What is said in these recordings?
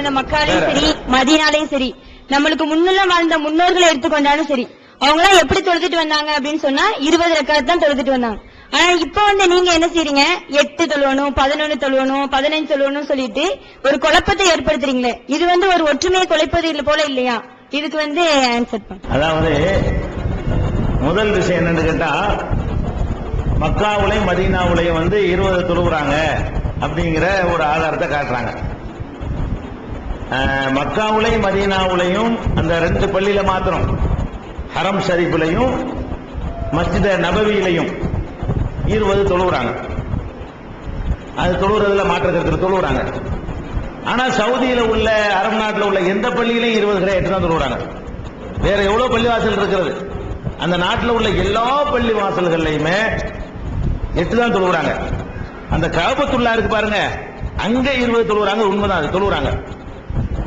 வாழ்ந்த மக்காலையும் சரி மதீனாலையும் சரி, நம்மளுக்கு முன்னெல்லாம் வாழ்ந்த முன்னோர்களை எடுத்துக்கொண்டாலும் சரி, அவங்க எல்லாம் எப்படி தொழுதுட்டு வந்தாங்க அப்படின்னு சொன்னா 20 ரக்காத் தான் தொழுதுட்டு வந்தாங்க. ஆனா இப்ப நீங்க என்ன செய்றீங்க, 8 தொழுவணும், 11 தொழுவணும், 15 தொழுவணும் சொல்லிட்டு ஒரு குழப்பத்தை ஏற்படுத்துறீங்களே. இது ஒரு ஒற்றுமையை குலைப்பது இல்லை போல இல்லையா? இதுக்கு ஆன்சர் பண்ண. அதாவது முதல் விஷயம் என்னன்னு கேட்டா, மக்காவுலையும் மதீனாவுலையும் 20 தொழுகிறாங்க அப்படிங்கிற ஒரு ஆதாரத்தை காட்டுறாங்க. மக்காவுலையும் மதீனாவுலையும் அந்த 2 பள்ளியில மாத்திரம், ஹரம் ஷரீஃபிலையும் மஸ்ஜித் நபவியிலையும் 20 தொழுகிறாங்க. அது தொழுகிறதுல மாற்றத்திற்கு தொழுகிறாங்க. ஆனா சவுதியில உள்ள அரபு நாட்டில் உள்ள எந்த பள்ளியிலையும் 20 கிடையாது, 8 தான் தொழுகிறாங்க. வேற எவ்வளவு பள்ளிவாசல் இருக்கிறது, அந்த நாட்டில் உள்ள எல்லா பள்ளி வாசல்கள்லையுமே 8 தான் தொழுகிறாங்க. அந்த கஅபத்துல்லா இருக்கு பாருங்க, அங்க 20 தொழுகிறாங்க. உண்மைதான், அது தொழுகிறாங்க.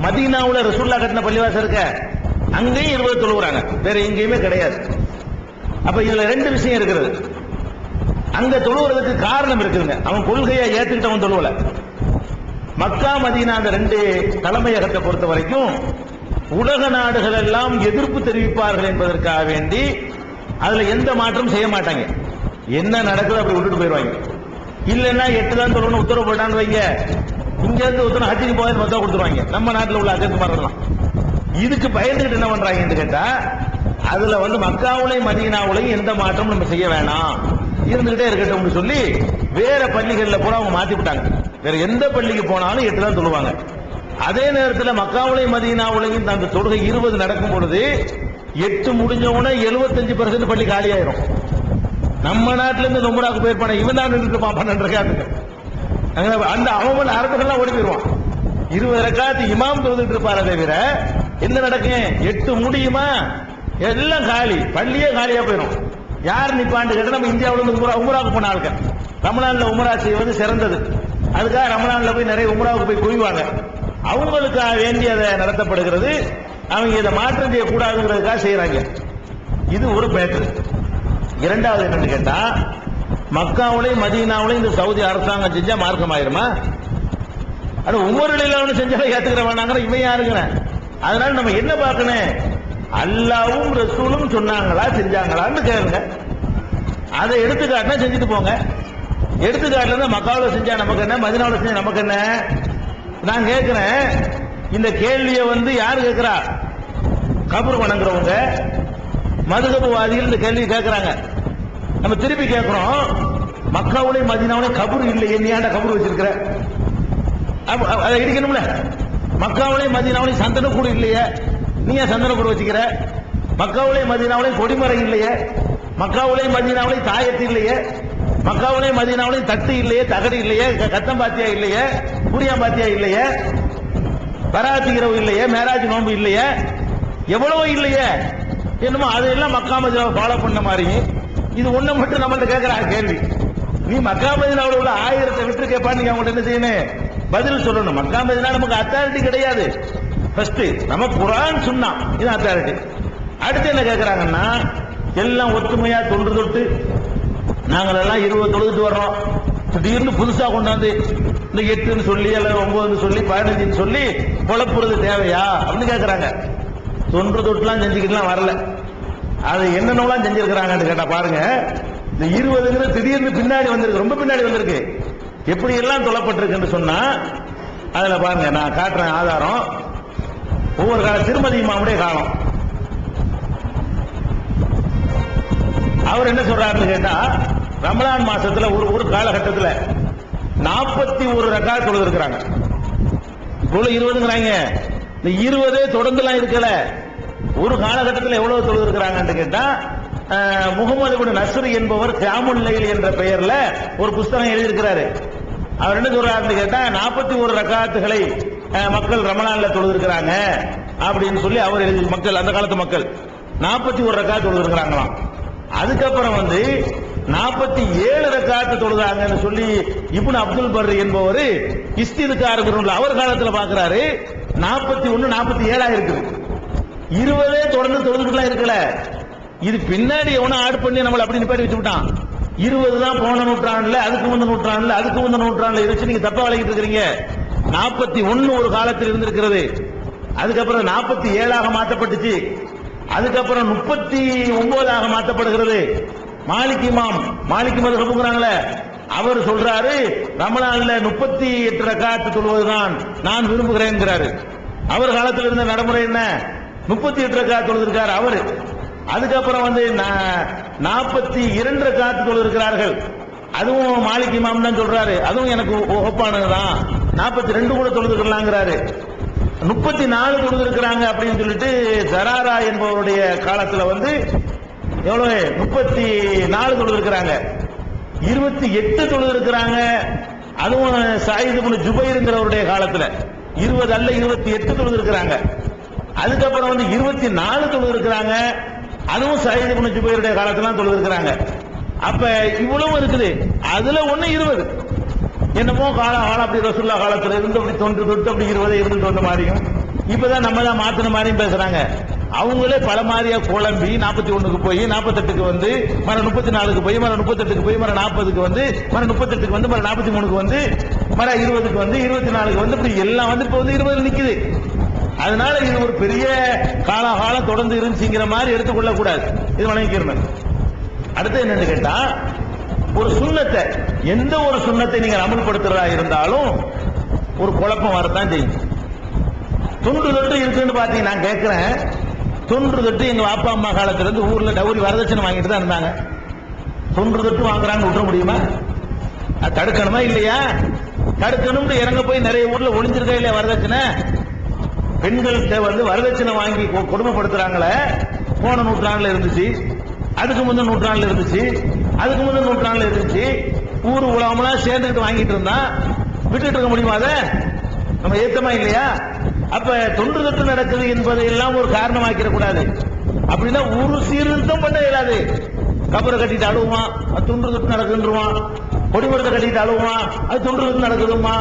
மதீனாவுல ரசூலுல்லாஹ் கட்டின பள்ளிவாசல் இருக்க, அங்கேயும் 20 தொழுகிறாங்க. வேற எங்கேயுமே கிடையாது. அப்ப இதுல 2 விஷயம் இருக்கிறது. அங்க தொழுகிறதுக்கு காரணம் இருக்குதுங்க. அவன் கொள்கையை ஏத்துக்கிட்டவன் தொழுவல. மக்கா மதீனா அந்த 2 தலைமையகத்தை பொறுத்த வரைக்கும் உலக நாடுகள் எல்லாம் எதிர்ப்பு தெரிவிப்பார்கள் என்பதற்காக வேண்டி அதுல எந்த மாற்றம் செய்ய மாட்டாங்க. என்ன நடக்குது அப்படி விட்டுட்டு போயிடுவாங்க. இல்லைன்னா 8 தான் தொழணும் உத்தரவு போட்டான்னு வைங்க, இங்க இருந்து ஒருத்தர் ஹஜ்ஜுக்கு போய் மொத்தம் கொடுத்துருவாங்க. நம்ம நாட்டில் உள்ள அஜத்துமாரெல்லாம் இதுக்கு பயந்துகிட்டு என்ன பண்றாங்கன்னு கேட்டா, அதுல மக்காவுலையும் மதீனாவுலையும் எந்த மாற்றமும் நம்ம செய்ய வேணாம், இருந்துகிட்டே இருக்கட்டும் சொல்லி வேற பள்ளிகளில் கூட அவங்க மாத்தி விட்டாங்க. வேற எந்த பள்ளிக்கு போனாலும் 8 தான் தொழுவாங்க. அதே நேரத்தில் மக்காவுலையும் மதீனாவுலையும் அந்த தொழுகை 20 நடக்கும் பொழுது 8 முடிஞ்ச உடனே 75% பள்ளி காலியாயிரும். நம்ம நாட்டில இருந்து உம்ராவுக்கு போயிருப்பான இவன் தான் நின்று பார்ப்பான் அந்த அவன் அரபுகள்லாம் ஓடி போயிருவான். 20 ரக்காத் இமாம் தொழுதுட்டு இருப்பார தவிர என்ன நடக்கும், 8 முடியுமா எல்லாம் காலி, பள்ளியே காலியா போயிடும். யார் நிப்பாண்டு கேட்டா, நம்ம இந்தியாவில உம்ராவுக்கு போன ஆளுங்க ரமலான்ல உம்ரா செய்வது சிறந்தது. அதுக்காக ரமலான்ல போய் நிறைய உம்ராவுக்கு போய் குவிவாங்க. அவங்களுக்காக வேண்டி அதை நடத்தப்படுகிறது. அவங்க இதை மாற்றம் செய்யக்கூடாதுங்கிறதுக்காக செய்யறாங்க. இது ஒரு பேட்டர். இரண்டாவது என்னன்னு கேட்டா, மக்காவுலையும் மதீனாவுலையும் இந்த சவுதி அரசாங்கம் செஞ்சா மார்க்கம் ஆயிருமா? அது உமரில் செஞ்சாலும் ஏத்துக்கிற வேணாங்கிற இவன் யாருங்கிற. அதனால நம்ம என்ன பார்க்கணும், அல்லாவும் ரசூலும் சொன்னாங்களா செஞ்சாங்களான்னு கேளுங்க. அதை எடுத்துக்காட்டினா செஞ்சுட்டு போங்க. எடுத்துக்காட்டுல மக்காவுல செஞ்சா நமக்கு என்ன, மதீனாவுல செஞ்சா நமக்கு என்ன? நான் கேட்கிறேன், இந்த கேள்வியை யாரு கேட்கிறா? கபர் வணங்குறவங்க மதுகபவாதிகள் இந்த கேள்வி கேட்கிறாங்க. நம்ம திருப்பி கேட்கிறோம், மக்காவுலையும் மதீனாவுலையும் கபர் இல்லையே, நீ ஏன்டா கபர் வச்சிருக்கிற? அதை இடிக்கணும்ல. மக்காவுலையும் மதீனாவுலையும் சந்தன கூடு இல்லையே, நீ ஏன் சந்தன கூடு வச்சுக்கிற? மக்காவுலையும் மதீனாவுலையும் கொடிமரம் இல்லையே, மக்காவுலையும் மதீனாவுலையும் தாயத்து இல்லையே, மக்காவுலையும் மதீனாவுலையும் தட்டு இல்லையே, தகடு இல்லையே, கத்தம்பாத்தியா இல்லையே, புரியாம்பாத்தியா இல்லையே, பராத்தி இரவு இல்லையே, மேராஜ் நோன்பு இல்லையே, எவ்வளவோ இல்லையே. என்னமோ அதையெல்லாம் மக்கா மதீனாவை ஃபாலோ பண்ண மாதிரி இது ஒண்ணு மட்டும் நம்மள்ட்ட கேட்கிறாங்க கேள்வி. நீ மக்கா மதீனாவுல உள்ள 1000 விட்டு கேட்பா, நீங்க அவங்கள்ட்ட என்ன செய்யணும், பதில் சொல்லணும். மக்கா மதீனா நமக்கு அத்தாரிட்டி கிடையாது. ஃபர்ஸ்ட் நம்ம குர்ஆன் சுன்னா இது அத்தாரிட்டி. அடுத்து என்ன கேட்கிறாங்கன்னா, எல்லாம் ஒற்றுமையா தொன்று தொட்டு நாங்கள் எல்லாம் 20 தொழுதுட்டு வர்றோம், திடீர்னு புதுசா கொண்டாந்து இந்த 8ன்னு சொல்லி அல்ல 9 சொல்லி 15 சொல்லி குழப்புறது தேவையா அப்படின்னு கேட்கிறாங்க. தொன்று தொட்டுலாம் செஞ்சுக்கிட்டுலாம் வரல. அது என்னென்னலாம் செஞ்சிருக்கிறாங்கன்னு கேட்டா பாருங்க, இந்த 20 திடீர்னு பின்னாடி வந்திருக்கு, ரொம்ப பின்னாடி வந்திருக்கு. எப்படி எல்லாம் தொழப்பட்டிருக்குன்னு சொன்னா அதுல பாருங்க, நான் காட்டுறேன் ஆதாரம். ஒவ்வொரு காலம் திருமதி இமாமுடைய காலம். அவர் என்ன சொல்றாருன்னு கேட்டா, ரமலான் மாசத்துல ஒரு காலகட்டத்தில் 41 ரக்காத் தொழுது இருக்கிறாங்க. இவ்வளவு 20ங்கிறாங்க. இந்த 20 தொடர்ந்துலாம் இருக்கல. ஒரு காலகட்டத்தில் எவ்வளவு தொழுது இருக்கிறாங்கன்னு கேட்டா, முகமது இப்னு நஸ்ர் என்பவர் கியாமுல் லைல் என்ற பெயர்ல ஒரு புத்தகம் எழுதியிருக்கிறாரு. அவர் என்ன சொல்றாருன்னு கேட்டா, 41 ரக்காத்துகளை மக்கள் ரமலான்ல தொழுது இருக்கிறாங்க அப்படின்னு சொல்லி அவர் எழுதி, மக்கள் அந்த காலத்து மக்கள் 41 ரக்காத் தொழுது இருக்கிறாங்களாம். அதுக்கப்புறம் 47 ரக்காத்து தொழுதாங்கன்னு சொல்லி இப்னு அப்துல் பர் என்பவர் இஸ்திதுகார் அவர் காலத்தில் பார்க்கிறாரு. 41 47 இருக்குது. 20 தொடர்ந்து தொழுதுலாம் இருக்கல. இது பின்னாடி எவனும் ஆட் பண்ணி நம்மள அப்படி நிப்பாட்டி வச்சு விட்டான். 20 தான் போன நூற்றாண்டுல, அதுக்கு முந்த நூற்றாண்டுல, அதுக்கு முந்த நூற்றாண்டுல இருந்துச்சு. நீங்க தப்பா விளக்கிட்டு இருக்கீங்க. 41 ஒரு காலத்தில் இருந்திருக்கிறது. அதுக்கப்புறம் 47 மாற்றப்பட்டுச்சு. அதுக்கப்புறம் 39 மாற்றப்படுகிறது. மாலிக் மதுஹப்ங்கறாங்களே, அவர் சொல்றாரு ரமலான்ல 38 ரக்காத் தொழுவதுதான் நான் விரும்புகிறேன்ங்கிறாரு. அவர் காலத்தில் இருந்த நடைமுறை என்ன? 38 ரக்காத் தொழுதிருக்காரு அவரு. அதுக்கப்புறம் 42 ரக்காத் தொழுதிருக்கிறார்கள். அதுவும் மாலிக் இமாம் தான் சொல்றாரு, அதுவும் எனக்கு ஒப்பானதுதான். 42 கூட தொழுதுக்கலாங்கிறாரு. 34 தொழுதிருக்கிறாங்க அப்படின்னு சொல்லிட்டு ஜராரா என்பவருடைய காலத்துல எவ்வளவு 34 தொழுதிருக்கிறாங்க. 28 தொழுதிருக்கிறாங்க. அதுவும் சயீத் இப்னு ஜுபைர்ங்கிறவருடைய காலத்துல 20 அல்ல 28 தொழுதிருக்கிறாங்க. அதுக்கப்புறம் 24 தொழுதிருக்கிறாங்க. அதுவும் சயீத் இப்னு ஜுபைருடைய காலத்துல தொழுதிருக்கிறாங்க. அப்ப இவ்வளவு இருக்குது. அதுல 20 என்னமோ காலம் அப்படி ரசூலுல்லாஹ் காலத்துல இருந்து அப்படி தொட்டு அப்படி 20 இருந்துட்டு வந்த மாதிரியும் இப்பதான் நம்ம தான் மாத்தின மாதிரியும் பேசுறாங்க. அவங்களே பல மாதிரியா குழம்பி 41க்கு போய் 48க்கு மர 34க்கு போய் மர 38க்கு போய் மர 40க்கு மர 38க்கு மர 43க்கு மர 20க்கு 24க்கு இப்படி எல்லாம் இப்ப 20 நிக்குது. அதனால இது ஒரு பெரிய காலம் தொடர்ந்து இருந்துச்சுங்கிற மாதிரி எடுத்துக்கொள்ள கூடாது. இது வணங்கிக்கிறேன். அடுத்து என்னன்னு கேட்டா, ஒரு சுண்ணத்தை, எந்த ஒரு சுண்ணத்தை நீங்க அமல்படுத்துறதா இருந்தாலும் ஒரு குழப்பம் வரத்தான் செய்யும். தொன்று தொட்டு இருக்குன்னு பாத்தீங்க. நான் கேட்கிறேன், தொன்று தொட்டு எங்க அப்பா அம்மா காலத்துல இருந்து ஊர்ல டவுரி வரதட்சணை வாங்கிட்டு தான் இருந்தாங்க. தொன்று தொட்டு வாங்குறாங்க விட்டுற முடியுமா? அது தடுக்கணுமா இல்லையா? தடுக்கணும் இறங்க போய் நிறைய ஊர்ல ஒளிஞ்சிருக்கா இல்லையா வரதட்சணை? பெண்கள்கிட்ட வரதட்சணை வாங்கி கொடுமைப்படுத்துறாங்களே, போன நூற்றாண்டுல இருந்துச்சு, அதுக்கு முந்தின நூற்றாண்டுல இருந்துச்சு, அதுக்கு முந்தின நூற்றாண்டுல இருந்துச்சு. ஊர் உலகம்லாம் சேர்ந்துட்டு வாங்கிட்டு இருந்தா விட்டுட்டு இருக்க முடியுமா? அதை நம்ம ஏத்தமா இல்லையா? அப்ப தொன்று தொட்டு நடக்குது என்பதை எல்லாம் ஒரு காரணமாக்கிட கூடாது. அப்படின்னா ஒரு சீர்திருத்தம் பண்ண இயலாது. கபரை கட்டிட்டு அழுவான், அது தொன்று தொட்டு நடக்குன்றுவான். கொடிமரத்தை கட்டிட்டு அழுவான், அது தொன்று தொட்டு நடக்குதுமா.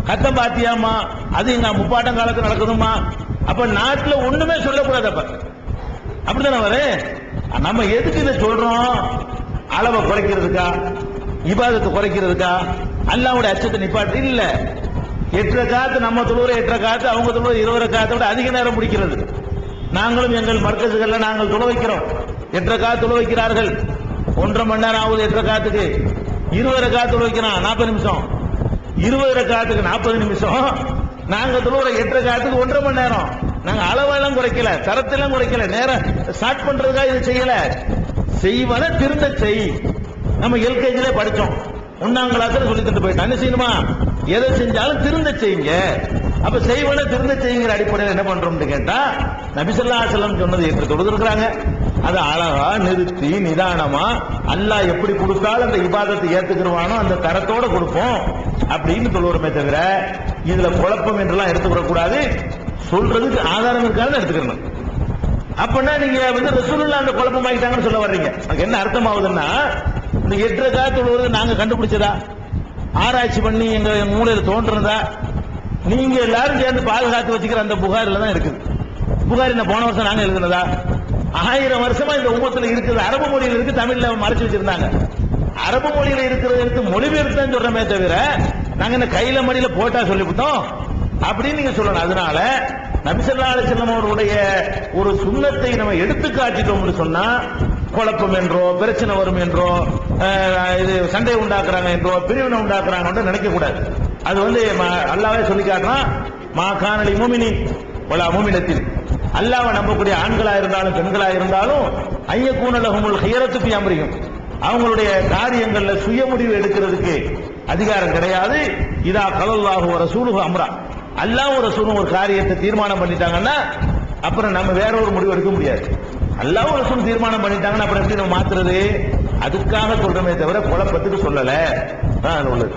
கத்தம் பாத்தியாமா, அது எங்க முப்பாட்டம் காலத்துல நடக்குதுமா. அப்ப நாட்டுல ஒண்ணுமே சொல்லக்கூடாது. அப்ப அப்படித்தானே வரு. நம்ம எதுக்கு இதை சொல்றோம்? அளவை குறைக்கிறதுக்கா, இபாதத்தை குறைக்கிறதுக்கா, அல்லாஹ்வுடைய அச்சத்தை நிப்பாட்டு இல்ல. 8 ரக்காத் நம்ம தொழுகிற 8 ரக்காத், அவங்க தொழுகிற 20 ரக்காத்தை விட அதிக நேரம் முடிக்கிறது. நாங்களும் எங்கள் மர்க்கசுகள்ல நாங்கள் தொழ வைக்கிறோம். 8 ரக்காத் தொழ வைக்கிறார்கள். 1.5 மணி நேரம் ஆகுது 8 ரக்காத்துக்கு. 20 ரக்காத் தொழ வைக்கிறான் 40 நிமிஷம். 20 ரக்காத்துக்கு 40 நிமிஷம். நாங்க தொழுகிற 8 ரக்காத்துக்கு 1.5 மணி நேரம். நாங்க அளவெல்லாம் குறைக்கல, தரத்தெல்லாம் குறைக்கல, நேரம் ஸ்டார்ட் பண்றதுக்காக இது செய்யல. செய்வன திருந்த செய். நம்ம எல்கேஜிலே படிச்சோம், 1ஆம் கிளாஸ்ல சொல்லி தந்து போயிட்டோம். என்ன செய்யணுமா? எதை செஞ்சாலும் திருந்த செய்யுங்க. அப்ப செய்வன திருந்த செய்யுங்கிற அடிப்படையில் என்ன பண்றோம்னு கேட்டா, நபி ஸல்லல்லாஹு அலைஹி வஸல்லம் சொன்னது எப்படி தொழுதுருக்காங்க, அதை அழகா நிறுத்தி நிதானமா அல்லாஹ் எப்படி கொடுத்தாலும் அந்த இபாதத்தை ஏத்துக்கிறவானோ அந்த தரத்தோட கொடுப்போம் அப்படின்னு சொல்லுவோமே தவிர இதுல குழப்பம் என்றெல்லாம் எடுத்துக்கூடாது. சொல்றதுக்கு ஆதாரம் இருக்காதுன்னு எடுத்துக்கணும். அப்படின்னா நீங்க ரசூலுல்லாஹ் அந்த குழப்பம் ஆகிட்டாங்கன்னு சொல்ல வர்றீங்க. அதுக்கு என்ன அர்த்தம் ஆகுதுன்னா, இந்த 8 ரக்காத் தொழுவது நாங்க கண்டுபிடிச்சதா, ஆராய்ச்சி பண்ணி எங்க மூளையில தோன்றதா, நீங்க எல்லாரும் சேர்ந்து பாதுகாத்து வச்சுக்கிற அந்த புகாரில தான் இருக்குது. புகாரி போன வருஷம் நாங்க எழுதுனதா? 1000 வருஷமா இந்த உம்மத்துல இருக்குது. அரபு மொழியில இருக்கு, தமிழ்ல மறைச்சு வச்சிருந்தாங்க. அரபு மொழியில இருக்கிறத எடுத்து மொழிபெயர்த்து தான் சொல்றமே தவிர நாங்க இந்த கையில மடியில போட்டா சொல்லிவிட்டோம் அப்படின்னு நீங்க சொல்லணும். அதனால நபி ஸல்லல்லாஹு அலைஹி வஸல்லம் அவருடைய ஒரு சுன்னத்தை நம்ம எடுத்து காட்டிட்டோம்னு சொன்னா குழப்பம் என்றோ பிரச்சனை வரும் என்றோ இது சண்டை உண்டாக்குறாங்க என்றோ பிரிவினை உண்டாக்குறாங்க நினைக்க கூடாது. அது அல்லாஹ்வே சொல்லி காட்டுறான், மா கானலி முஃமினின் வலா முஃமினத்தின். அல்லாஹ்வை நம்பக்கூடிய ஆண்களா இருந்தாலும் பெண்களா இருந்தாலும் ஐயக்கூன லஹுமுல் ஹியரத்து ஃபீ அம்ரிஹிம், அவங்களுடைய காரியங்கள்ல சுய முடிவு எடுக்கிறதுக்கு அதிகாரம் கிடையாது. இதா கலல்லாஹு வ ரசூலுஹு அம்ரா, அல்லாஹ்வும் ரசூலும் ஒரு காரியத்தை தீர்மானம் பண்ணிட்டாங்கன்னா அப்புறம் நம்ம வேற ஒரு முடிவு எடுக்க முடியாது. அல்லாஹ்வும் ரசூலும் தீர்மானம் பண்ணிட்டாங்கன்னா அப்புறம் எப்படி நம்ம மாத்துறது? அதுக்காக சொல்றமே தவிர குழப்பத்துக்கு சொல்லல. உள்ளது.